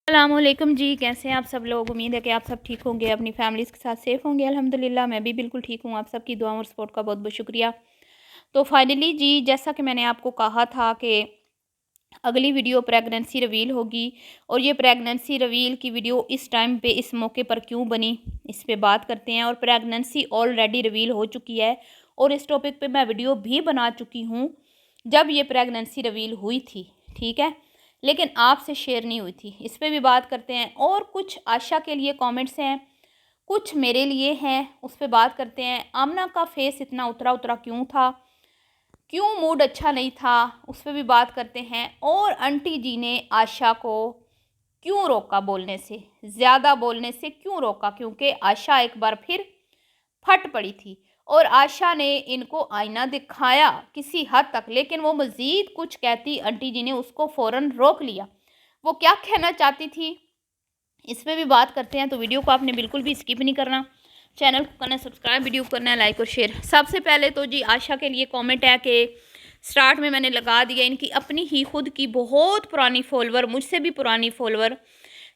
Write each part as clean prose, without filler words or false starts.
अस्सलामुअलैकुम जी, कैसे हैं आप सब लोग। उम्मीद है कि आप सब ठीक होंगे, अपनी फैमिलीज़ के साथ सेफ़ होंगे। अल्हम्दुलिल्लाह मैं भी बिल्कुल ठीक हूँ। आप सबकी दुआ और सपोर्ट का बहुत बहुत शुक्रिया। तो फाइनली जी, जैसा कि मैंने आपको कहा था कि अगली वीडियो प्रेगनेंसी रिवील होगी, और ये प्रेगनेंसी रिवील की वीडियो इस टाइम पे इस मौके पर क्यों बनी, इस पे बात करते हैं। और प्रेगनेंसी ऑलरेडी रिवील हो चुकी है और इस टॉपिक पे मैं वीडियो भी बना चुकी हूँ जब ये प्रेगनेंसी रिवील हुई थी, ठीक है, लेकिन आपसे शेयर नहीं हुई थी। इस पे भी बात करते हैं। और कुछ आशा के लिए कमेंट्स हैं, कुछ मेरे लिए हैं, उस पे बात करते हैं। आमना का फेस इतना उतरा उतरा क्यों था, क्यों मूड अच्छा नहीं था, उस पर भी बात करते हैं। और आंटी जी ने आशा को क्यों रोका बोलने से, ज़्यादा बोलने से क्यों रोका, क्योंकि आशा एक बार फिर फट पड़ी थी और आशा ने इनको आईना दिखाया किसी हद तक, लेकिन वो मज़ीद कुछ कहती, आंटी जी ने उसको फ़ौरन रोक लिया। वो क्या कहना चाहती थी, इस पे भी बात करते हैं। तो वीडियो को आपने बिल्कुल भी स्किप नहीं करना, चैनल को करना है सब्सक्राइब, वीडियो को करना है लाइक और शेयर। सबसे पहले तो जी आशा के लिए कमेंट है कि स्टार्ट में मैंने लगा दिया, इनकी अपनी ही खुद की बहुत पुरानी फॉलोवर, मुझसे भी पुरानी फॉलोवर,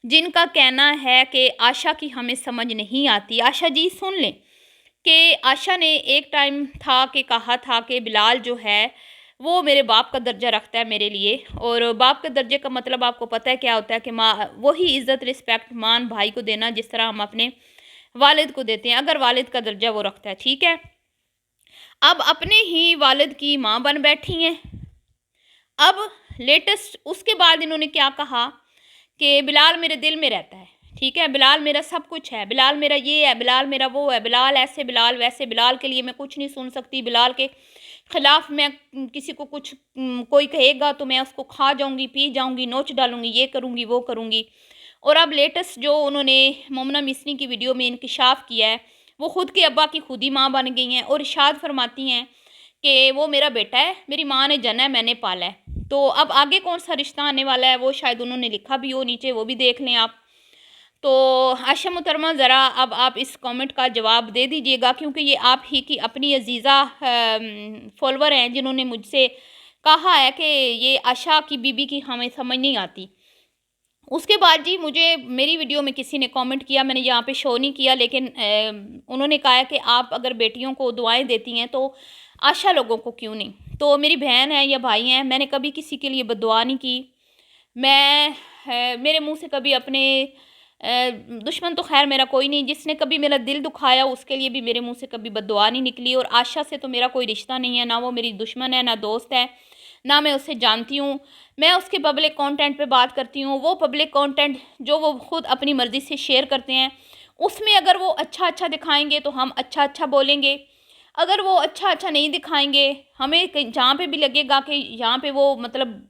जिनका कहना है कि आशा की हमें समझ नहीं आती। आशा जी सुन लें कि आशा ने एक टाइम था कि कहा था कि बिलाल जो है वो मेरे बाप का दर्जा रखता है मेरे लिए। और बाप के दर्जे का मतलब आपको पता है क्या होता है कि माँ वही इज़्ज़त रिस्पेक्ट मान भाई को देना जिस तरह हम अपने वालिद को देते हैं, अगर वालिद का दर्जा वो रखता है, ठीक है। अब अपने ही वालिद की माँ बन बैठी हैं। अब लेटेस्ट उसके बाद इन्होंने क्या कहा कि बिलाल मेरे दिल में रहता है, ठीक है, बिलाल मेरा सब कुछ है, बिलाल मेरा ये है, बिलाल मेरा वो है, बिलाल ऐसे बिलाल वैसे, बिलाल के लिए मैं कुछ नहीं सुन सकती, बिलाल के खिलाफ मैं किसी को कुछ कोई कहेगा तो मैं उसको खा जाऊंगी, पी जाऊंगी, नोच डालूंगी, ये करूंगी वो करूंगी। और अब लेटेस्ट जो उन्होंने मोमना मिसरी की वीडियो में इंकशाफ किया है, वो खुद के अब्बा की खुद ही माँ बन गई हैं और इरशाद फरमाती हैं कि वो मेरा बेटा है, मेरी माँ ने जना है, मैंने पाला है। तो अब आगे कौन सा रिश्ता आने वाला है वो शायद उन्होंने लिखा भी हो नीचे, वो भी देख लें आप। तो आशा मुहतरमा ज़रा अब आप इस कमेंट का जवाब दे दीजिएगा, क्योंकि ये आप ही की अपनी अजीज़ा फॉलोवर हैं जिन्होंने मुझसे कहा है कि ये आशा की बीबी की हमें समझ नहीं आती। उसके बाद जी मुझे मेरी वीडियो में किसी ने कमेंट किया, मैंने यहाँ पे शो नहीं किया, लेकिन उन्होंने कहा है कि आप अगर बेटियों को दुआएं देती हैं तो आशा लोगों को क्यों नहीं। तो मेरी बहन है या भाई हैं, मैंने कभी किसी के लिए बददुआ नहीं की। मैं मेरे मुंह से कभी अपने दुश्मन तो खैर मेरा कोई नहीं, जिसने कभी मेरा दिल दुखाया उसके लिए भी मेरे मुंह से कभी बददुआ नहीं निकली। और आशा से तो मेरा कोई रिश्ता नहीं है, ना वो मेरी दुश्मन है, ना दोस्त है, ना मैं उसे जानती हूँ। मैं उसके पब्लिक कंटेंट पे बात करती हूँ। वो पब्लिक कंटेंट जो वो खुद अपनी मर्ज़ी से शेयर करते हैं, उसमें अगर वो अच्छा अच्छा दिखाएंगे तो हम अच्छा अच्छा बोलेंगे, अगर वो अच्छा अच्छा नहीं दिखाएंगे, हमें जहाँ पे भी लगेगा कि यहाँ पे वो मतलब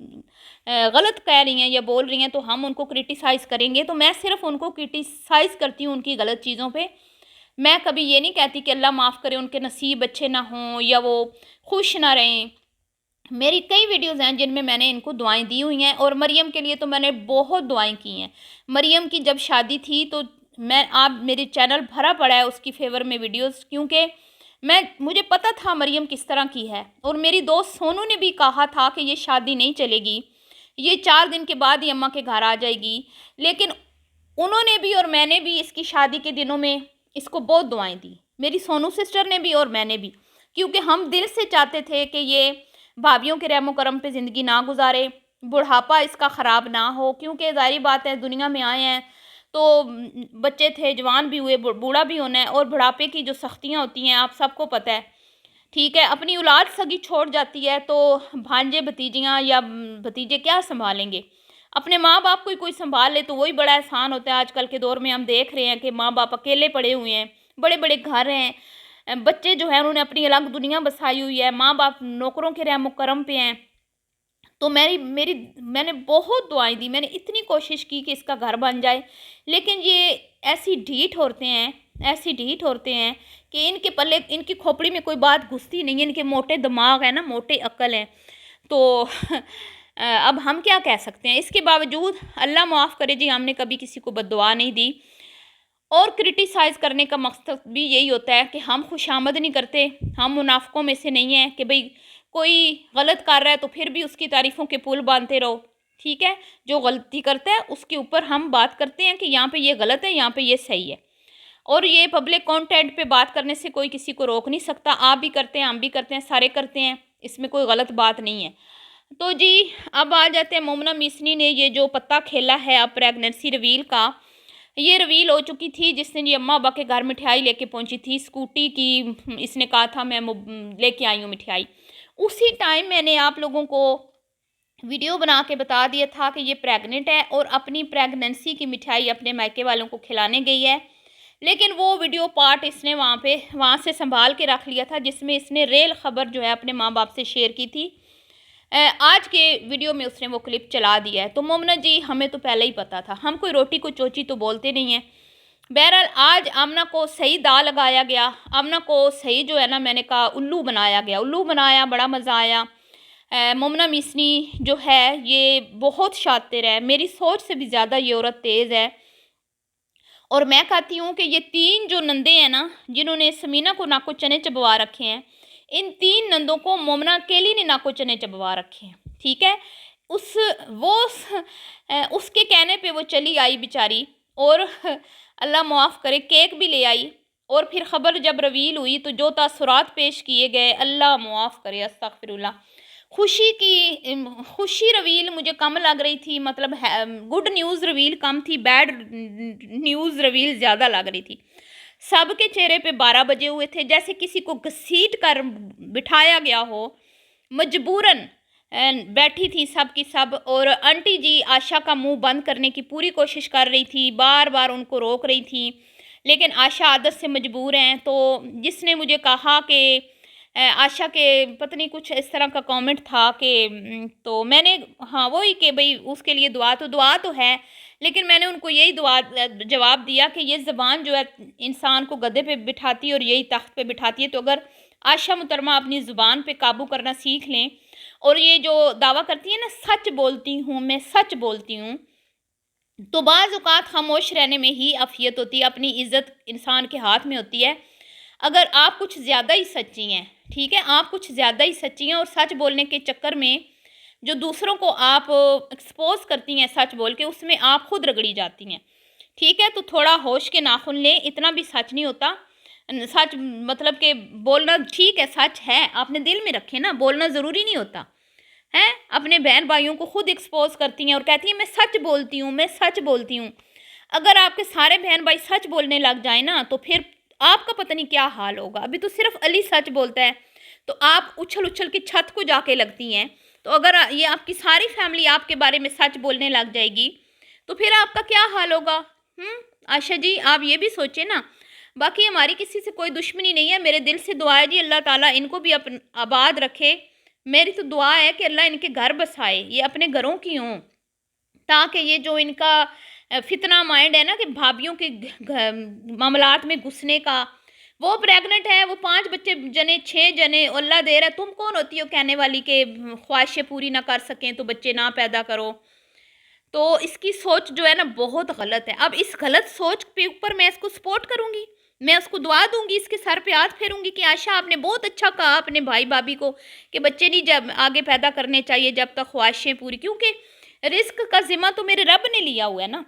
गलत कह रही हैं या बोल रही हैं तो हम उनको क्रिटिसाइज़ करेंगे। तो मैं सिर्फ उनको क्रिटिसाइज़ करती हूँ उनकी गलत चीज़ों पे। मैं कभी ये नहीं कहती कि अल्लाह माफ़ करे उनके नसीब अच्छे ना हों या वो खुश ना रहें। मेरी कई वीडियोस हैं जिनमें मैंने इनको दुआएं दी हुई हैं, और मरियम के लिए तो मैंने बहुत दुआएं की हैं। मरियम की जब शादी थी तो मैं आप मेरे चैनल भरा पड़ा है उसकी फेवर में वीडियोस, क्योंकि मुझे पता था मरियम किस तरह की है। और मेरी दोस्त सोनू ने भी कहा था कि ये शादी नहीं चलेगी, ये 4 दिन के बाद ही अम्मा के घर आ जाएगी। लेकिन उन्होंने भी और मैंने भी इसकी शादी के दिनों में इसको बहुत दुआएं दी, मेरी सोनू सिस्टर ने भी और मैंने भी, क्योंकि हम दिल से चाहते थे कि ये भाभीयों के रहमो करम पे ज़िंदगी ना गुजारे, बुढ़ापा इसका ख़राब ना हो, क्योंकि ज़ाहिर बात है दुनिया में आए हैं तो बच्चे थे, जवान भी हुए, बूढ़ा भी होना है। और बुढ़ापे की जो सख्तियाँ होती हैं आप सबको पता है, ठीक है। अपनी औलाद सगी छोड़ जाती है तो भांजे भतीजियाँ या भतीजे क्या संभालेंगे। अपने माँ बाप को ही कोई संभाल ले तो वही बड़ा एहसान होता है। आजकल के दौर में हम देख रहे हैं कि माँ बाप अकेले पड़े हुए हैं, बड़े बड़े घर हैं, बच्चे जो हैं उन्होंने अपनी अलग दुनिया बसाई हुई है, माँ बाप नौकरों के रहमो करम पे हैं। तो मैंने बहुत दुआएं दी, मैंने इतनी कोशिश की कि इसका घर बन जाए, लेकिन ये ऐसी ढीठ होते हैं, ऐसी ढीठ होते हैं कि इनके पल्ले, इनकी खोपड़ी में कोई बात घुसती नहीं है। इनके मोटे दिमाग है ना, मोटे अक्ल है। तो अब हम क्या कह सकते हैं। इसके बावजूद अल्लाह माफ़ करे जी, हमने कभी किसी को बद्दुआ नहीं दी। और क्रिटिसाइज़ करने का मकसद भी यही होता है कि हम खुशामद नहीं करते, हम मुनाफिकों में से नहीं हैं कि भाई कोई गलत कर रहा है तो फिर भी उसकी तारीफ़ों के पुल बांधते रहो, ठीक है, जो गलती करता है उसके ऊपर हम बात करते हैं कि यहाँ पे ये गलत है, यहाँ पे ये सही है। और ये पब्लिक कंटेंट पे बात करने से कोई किसी को रोक नहीं सकता। आप भी करते हैं, हम भी करते हैं, सारे करते हैं, इसमें कोई गलत बात नहीं है। तो जी अब आ जाते हैं, मोमना मिसनी ने ये जो पत्ता खेला है अब प्रेगनेंसी रिवील का, ये रिवील हो चुकी थी जिस दिन ये अम्मा अब्बा के घर मिठाई लेके पहुंची थी स्कूटी की। इसने कहा था मैं लेके आई हूँ मिठाई। उसी टाइम मैंने आप लोगों को वीडियो बना के बता दिया था कि ये प्रेग्नेंट है और अपनी प्रेगनेंसी की मिठाई अपने मायके वालों को खिलाने गई है। लेकिन वो वीडियो पार्ट इसने वहाँ से संभाल के रख लिया था जिसमें इसने रियल ख़बर जो है अपने माँ बाप से शेयर की थी। आज के वीडियो में उसने वो क्लिप चला दिया है। तो मोमना जी हमें तो पहले ही पता था, हम कोई रोटी को चोची तो बोलते नहीं हैं। बहरहाल आज आमना को सही दाव लगाया गया, आमना को सही जो है ना मैंने कहा उल्लू बनाया गया, उल्लू बनाया, बड़ा मज़ा आया। मोमना मिसनी जो है ये बहुत शातिर है, मेरी सोच से भी ज़्यादा ये औरत तेज़ है। और मैं कहती हूँ कि ये 3 जो नंदे हैं ना जिन्होंने समीना को नाको चने चबवा रखे हैं, इन 3 नंदों को मोमना अकेली ने नाको चने चबवा रखे हैं। ठीक है, उसके कहने पे वो चली आई बेचारी और अल्लाह माफ़ करे केक भी ले आई। और फिर ख़बर जब रिवील हुई तो जो तासुरात पेश किए गए, अल्लाह माफ़ करे, अस्तगफिरुल्लाह। खुशी रिवील मुझे कम लग रही थी, मतलब गुड न्यूज़ रिवील कम थी, बैड न्यूज़ रिवील ज़्यादा लग रही थी। सबके चेहरे पे 12 बजे हुए थे, जैसे किसी को घसीट कर बिठाया गया हो, मजबूरन बैठी थी सब की सब। और आंटी जी आशा का मुंह बंद करने की पूरी कोशिश कर रही थी, बार बार उनको रोक रही थी, लेकिन आशा आदत से मजबूर हैं। तो जिसने मुझे कहा कि आशा के पता नहीं कुछ इस तरह का कमेंट था कि तो मैंने हाँ वही कि भाई उसके लिए दुआ तो है, लेकिन मैंने उनको यही जवाब दिया कि ये ज़बान जो है इंसान को गधे पे बिठाती है और यही तख्त पे बिठाती है। तो अगर आशा मुहतरमा अपनी ज़ुबान पे काबू करना सीख लें, और ये जो दावा करती है ना सच बोलती हूँ, मैं सच बोलती हूँ, तो बाज़ औक़ात खामोश रहने में ही अफ़ियत होती है। अपनी इज़्ज़त इंसान के हाथ में होती है। अगर आप कुछ ज़्यादा ही सच्ची हैं, ठीक है, आप कुछ ज़्यादा ही सच्ची हैं और सच बोलने के चक्कर में जो दूसरों को आप एक्सपोज करती हैं सच बोल के, उसमें आप खुद रगड़ी जाती हैं। ठीक है, तो थोड़ा होश के नाखून लें, इतना भी सच नहीं होता। सच मतलब कि बोलना ठीक है, सच है, आपने दिल में रखे ना, बोलना ज़रूरी नहीं होता है। अपने बहन भाइयों को खुद एक्सपोज करती हैं और कहती हैं मैं सच बोलती हूँ, मैं सच बोलती हूँ। अगर आपके सारे बहन भाई सच बोलने लग जाए ना तो फिर आपका पता नहीं क्या हाल होगा। अभी तो सिर्फ अली सच बोलता है तो आप उछल उछल के छत को जाके लगती हैं। तो अगर ये आपकी सारी फैमिली आपके बारे में सच बोलने लग जाएगी तो फिर आपका क्या हाल होगा। आशा जी आप ये भी सोचें ना। बाकी हमारी किसी से कोई दुश्मनी नहीं है, मेरे दिल से दुआ है जी अल्लाह ताला इनको भी आबाद रखे। मेरी तो दुआ है कि अल्लाह इनके घर बसाए, ये अपने घरों की हों, ताकि ये जो इनका फितना माइंड है ना कि भाभीयों के मामलात में घुसने का, वो प्रेग्नेंट है, वो 5 बच्चे जने 6 जने अल्लाह दे रहा है, तुम कौन होती हो कहने वाली के ख्वाहिशें पूरी ना कर सकें तो बच्चे ना पैदा करो। तो इसकी सोच जो है ना बहुत गलत है। अब इस गलत सोच के ऊपर मैं इसको सपोर्ट करूँगी, मैं उसको दुआ दूंगी, इसके सर पे हाथ फेरूंगी कि आशा आपने बहुत अच्छा कहा अपने भाई भाभी को कि बच्चे नहीं जब आगे पैदा करने चाहिए जब तक ख्वाहिशें पूरी, क्योंकि रिस्क का जिम्मा तो मेरे रब ने लिया हुआ है ना,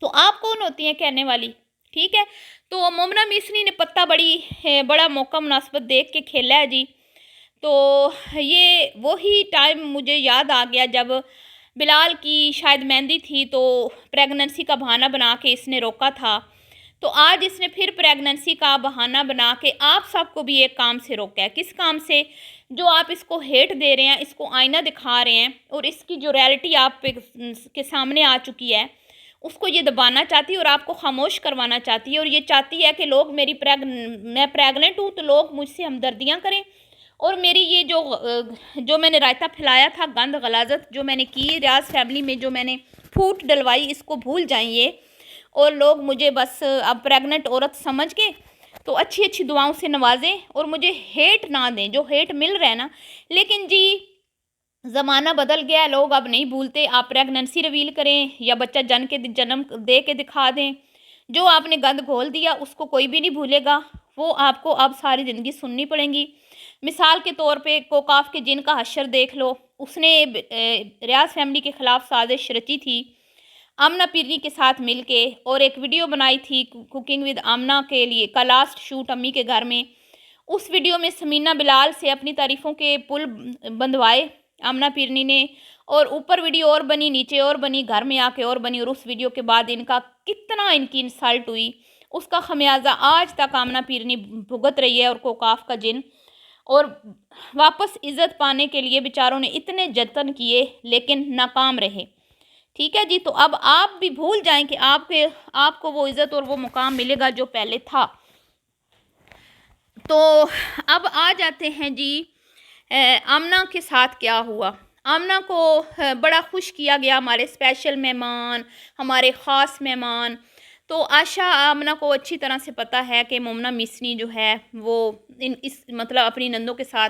तो आप कौन होती हैं कहने वाली। ठीक है, तो मोमना मिसरी ने पत्ता बड़ा मौका मुनासिबत देख के खेला है जी। तो ये वही टाइम मुझे याद आ गया जब बिलाल की शायद मेहंदी थी तो प्रेगनेंसी का बहाना बना के इसने रोका था। तो आज इसने फिर प्रेगनेंसी का बहाना बना के आप सबको भी एक काम से रोका है। किस काम से? जो आप इसको हेट दे रहे हैं, इसको आईना दिखा रहे हैं और इसकी जो रियलिटी आप के सामने आ चुकी है उसको ये दबाना चाहती है और आपको खामोश करवाना चाहती है। और ये चाहती है कि लोग मैं प्रेग्नेंट हूँ तो लोग मुझसे हमदर्दियाँ करें और मेरी ये जो मैंने रायता फैलाया था, गंद गलाजत जो मैंने की रियाज फैमिली में, जो मैंने फूट डलवाई, इसको भूल जाइए और लोग मुझे बस अब प्रेग्नेंट औरत समझ के तो अच्छी अच्छी दुआओं से नवाजें और मुझे हेट ना दें जो हेट मिल रहा है ना। लेकिन जी ज़माना बदल गया, लोग अब नहीं भूलते। आप प्रेगनेंसी रिवील करें या बच्चा जन्म दे के दिखा दें, जो आपने गंद घोल दिया उसको कोई भी नहीं भूलेगा, वो आपको अब सारी ज़िंदगी सुननी पड़ेगी। मिसाल के तौर पे कोकाफ के जिन का हशर देख लो, उसने रियाज फैमिली के ख़िलाफ़ साजिश रची थी आमना पीरनी के साथ मिलके, और एक वीडियो बनाई थी कुकिंग विद आमना के लिए का लास्ट शूट अम्मी के घर में। उस वीडियो में समीना बिलाल से अपनी तारीफ़ों के पुल बंधवाए आमना पीरनी ने, और ऊपर वीडियो और बनी, नीचे और बनी, घर में आके और बनी, और उस वीडियो के बाद इनका कितना इनकी इंसल्ट हुई उसका खमियाजा आज तक आमना पीरनी भुगत रही है, और कोकाफ का जिन। और वापस इज़्ज़त पाने के लिए बेचारों ने इतने जतन किए लेकिन नाकाम रहे। ठीक है जी, तो अब आप भी भूल जाएं कि आपको वो इज़्ज़त और वो मुकाम मिलेगा जो पहले था। तो अब आ जाते हैं जी आमना के साथ क्या हुआ। आमना को बड़ा खुश किया गया, हमारे स्पेशल मेहमान, हमारे ख़ास मेहमान। तो आशा आमना को अच्छी तरह से पता है कि मोमना मिसनी जो है वो इस मतलब अपनी नंदों के साथ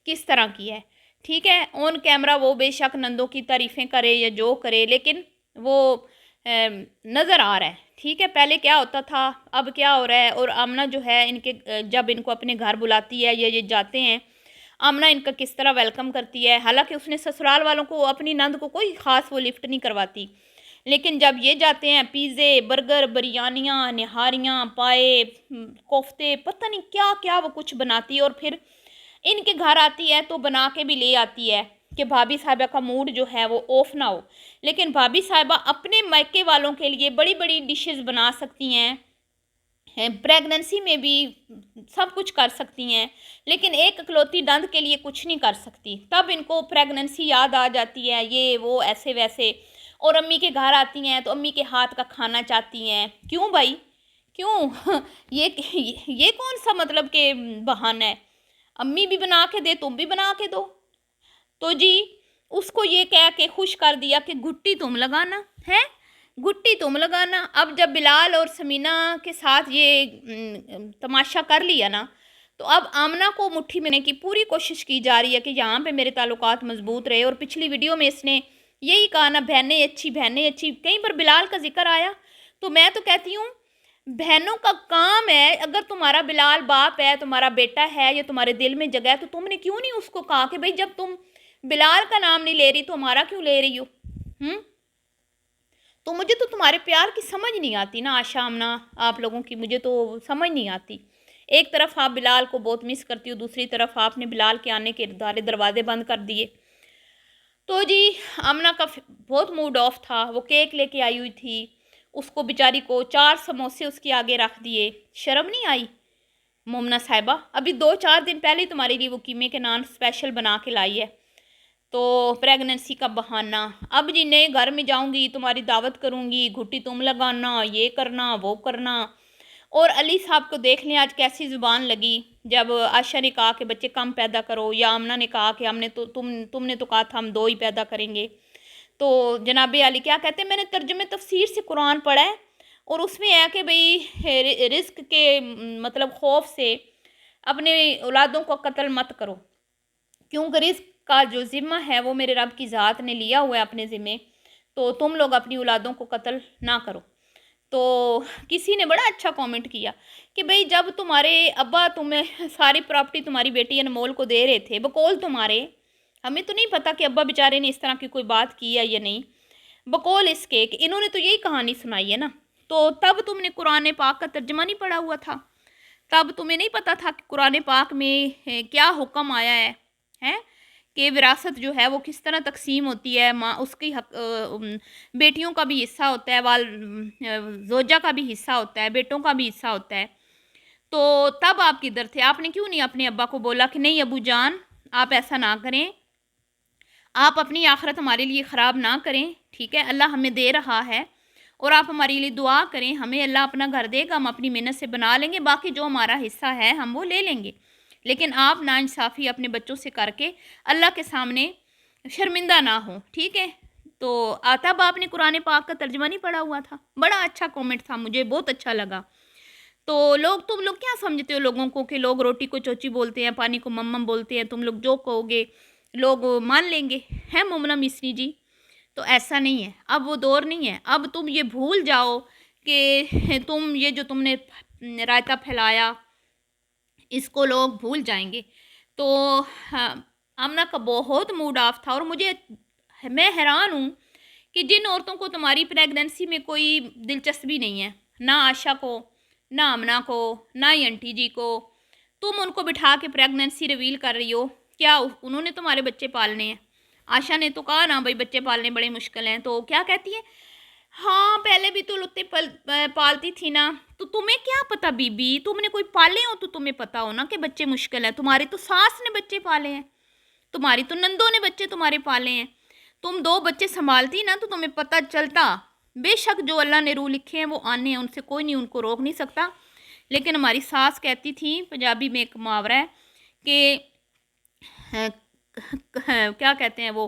किस तरह की है। ठीक है, ऑन कैमरा वो बेशक नंदों की तारीफ़ें करे या जो करे, लेकिन वो नज़र आ रहा है। ठीक है, पहले क्या होता था, अब क्या हो रहा है। और आमना जो है इनके जब इनको अपने घर बुलाती है या ये जाते हैं, आमना इनका किस तरह वेलकम करती है। हालांकि उसने ससुराल वालों को, अपनी नंद को कोई ख़ास वो लिफ्ट नहीं करवाती, लेकिन जब ये जाते हैं पिज़्ज़े, बर्गर, बिरयानियाँ, निहारियाँ, पाए, कोफ्ते, पता नहीं क्या क्या वो कुछ बनाती है, और फिर इनके घर आती है तो बना के भी ले आती है कि भाभी साहिबा का मूड जो है वो ऑफ ना हो। लेकिन भाभी साहिबा अपने मायके वालों के लिए बड़ी बड़ी डिशेस बना सकती हैं, प्रेगनेंसी में भी सब कुछ कर सकती हैं, लेकिन एक इकलौती नंद के लिए कुछ नहीं कर सकती। तब इनको प्रेगनेंसी याद आ जाती है, ये वो ऐसे वैसे, और अम्मी के घर आती हैं तो अम्मी के हाथ का खाना चाहती हैं। क्यों भाई, क्यों ये कौन सा मतलब के बहाना है। अम्मी भी बना के दे, तुम भी बना के दो। तो जी उसको ये कह के खुश कर दिया कि गुट्टी तुम लगाना है, गुट्टी तुम लगाना। अब जब बिलाल और समीना के साथ ये तमाशा कर लिया ना, तो अब आमना को मुट्ठी में लेने की पूरी कोशिश की जा रही है कि यहाँ पे मेरे ताल्लुकात मजबूत रहे। और पिछली वीडियो में इसने यही कहा ना, बहनें अच्छी, बहनें अच्छी। कहीं पर बिलाल का जिक्र आया तो मैं तो कहती हूँ बहनों का काम है, अगर तुम्हारा बिलाल बाप है, तुम्हारा बेटा है, या तुम्हारे दिल में जगह है, तो तुमने क्यों नहीं उसको कहा कि भाई जब तुम बिलाल का नाम नहीं ले रही तो हमारा क्यों ले रही हो। तो मुझे तो तुम्हारे प्यार की समझ नहीं आती ना आशा आमना, आप लोगों की मुझे तो समझ नहीं आती। एक तरफ आप बिलाल को बहुत मिस करती हो, दूसरी तरफ आपने बिलाल के आने के दरवाजे बंद कर दिए। तो जी आमना का बहुत मूड ऑफ था, वो केक लेके आई हुई थी, उसको बेचारी को 4 समोसे उसके आगे रख दिए। शर्म नहीं आई मोमना साहिबा, अभी 2-4 दिन पहले तुम्हारे लिए वो कीमे के नान स्पेशल बना के लाई है। तो प्रेगनेंसी का बहाना, अब जी नए घर में जाऊंगी, तुम्हारी दावत करूंगी, घुट्टी तुम लगाना, ये करना वो करना। और अली साहब को देख लें आज कैसी ज़ुबान लगी जब आशा ने कहा कि बच्चे कम पैदा करो, या आमना ने कहा कि हमने तो तुमने तो कहा था हम 2 ही पैदा करेंगे। तो जनाब अली क्या कहते हैं, मैंने तर्जुमे तफसीर से कुरान पढ़ा है, और उसमें है कि भाई रिस्क के मतलब खौफ से अपने औलादों को कत्ल मत करो, क्योंकि रिस्क का जो ज़िम्मा है वो मेरे रब की ज़ात ने लिया हुआ है अपने ज़िम्मे, तो तुम लोग अपनी औलादों को कत्ल ना करो। तो किसी ने बड़ा अच्छा कमेंट किया कि भाई जब तुम्हारे अब्बा तुम्हें सारी प्रॉपर्टी तुम्हारी बेटी अनमोल को दे रहे थे, बकौल तुम्हारे, हमें तो नहीं पता कि अब्बा बेचारे ने इस तरह की कोई बात की है या नहीं, बकौल इसके कि इन्होंने तो यही कहानी सुनाई है ना। तो तब तुमने कुरान पाक का तर्जमा नहीं पढ़ा हुआ था, तब तुम्हें नहीं पता था कि कुरान पाक में क्या हुक्म आया है कि विरासत जो है वो किस तरह तकसीम होती है। माँ उसकी बेटियों का भी हिस्सा होता है, जोजा का भी हिस्सा होता है, बेटों का भी हिस्सा होता है। तो तब आप किधर थे, आपने क्यों नहीं अपने अब्बा को बोला कि नहीं अबू जान आप ऐसा ना करें, आप अपनी आखिरत हमारे लिए ख़राब ना करें। ठीक है, अल्लाह हमें दे रहा है और आप हमारे लिए दुआ करें, हमें अल्लाह अपना घर देगा, हम अपनी मेहनत से बना लेंगे, बाकी जो हमारा हिस्सा है हम वो ले लेंगे। लेकिन आप नाइंसाफ़ी अपने बच्चों से करके अल्लाह के सामने शर्मिंदा ना हो। ठीक है, तो तब आपने कुरान पाक का तर्जुमा नहीं पढ़ा हुआ था। बड़ा अच्छा कमेंट था, मुझे बहुत अच्छा लगा। तो तुम लोग क्या समझते हो लोगों को कि लोग रोटी को चोची बोलते हैं, पानी को मम्मम बोलते हैं, तुम लोग जो कहोगे लोग मान लेंगे, हैं मोमना मिसरी जी। तो ऐसा नहीं है, अब वो दौर नहीं है। अब तुम ये भूल जाओ कि तुम ये जो तुमने रायता फैलाया इसको लोग भूल जाएंगे। तो हाँ, आमना का बहुत मूड ऑफ था और मैं हैरान हूँ कि जिन औरतों को तुम्हारी प्रेगनेंसी में कोई दिलचस्पी नहीं है, ना आशा को, ना आमना को, ना ही आंटी जी को, तुम उनको बिठा के प्रेगनेंसी रिवील कर रही हो। क्या उन्होंने तुम्हारे बच्चे पालने हैं? आशा ने तो कहा ना भाई बच्चे पालने बड़े मुश्किल हैं, तो क्या कहती है, हाँ पहले भी तो लुत्ते पालती थी ना, तो तुम्हें क्या पता बीबी, तुमने कोई पाले हो तो तुम्हें पता हो ना कि बच्चे मुश्किल हैं। तुम्हारी तो सास ने बच्चे पाले हैं, तुम्हारी तो नंदों ने बच्चे तुम्हारे पाले हैं, तुम 2 बच्चे संभालती ना तो तुम्हें पता चलता। बेशक जो अल्लाह ने रूल लिखे हैं वो आने हैं, उनसे कोई नहीं उनको रोक नहीं सकता। लेकिन हमारी सास कहती थी, पंजाबी में एक मुहावरा है कि क्या कहते हैं वो,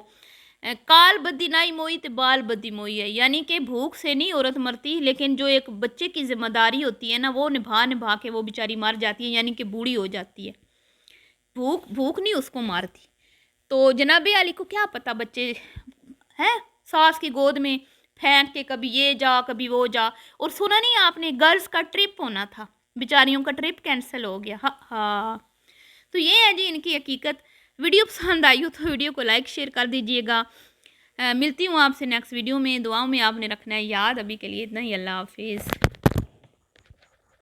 काल बद्दी नाई मोई तो बाल बद्दी मोई है, यानी कि भूख से नहीं औरत मरती, लेकिन जो एक बच्चे की जिम्मेदारी होती है ना वो निभा निभा के वो बेचारी मर जाती है, यानी कि बूढ़ी हो जाती है। भूख भूख नहीं उसको मारती। तो जनाबे अली को क्या पता बच्चे हैं सास की गोद में फेंक के कभी ये जा कभी वो जा। और सुना नहीं आपने, गर्ल्स का ट्रिप होना था, बेचारियों का ट्रिप कैंसिल हो गया। हाँ हाँ, तो ये है जी इनकी हकीकत। वीडियो पसंद आई हो तो वीडियो को लाइक शेयर कर दीजिएगा। मिलती हूँ आपसे नेक्स्ट वीडियो में। दुआओं में आपने रखना है याद। अभी के लिए इतना ही, अल्लाह हाफिज़।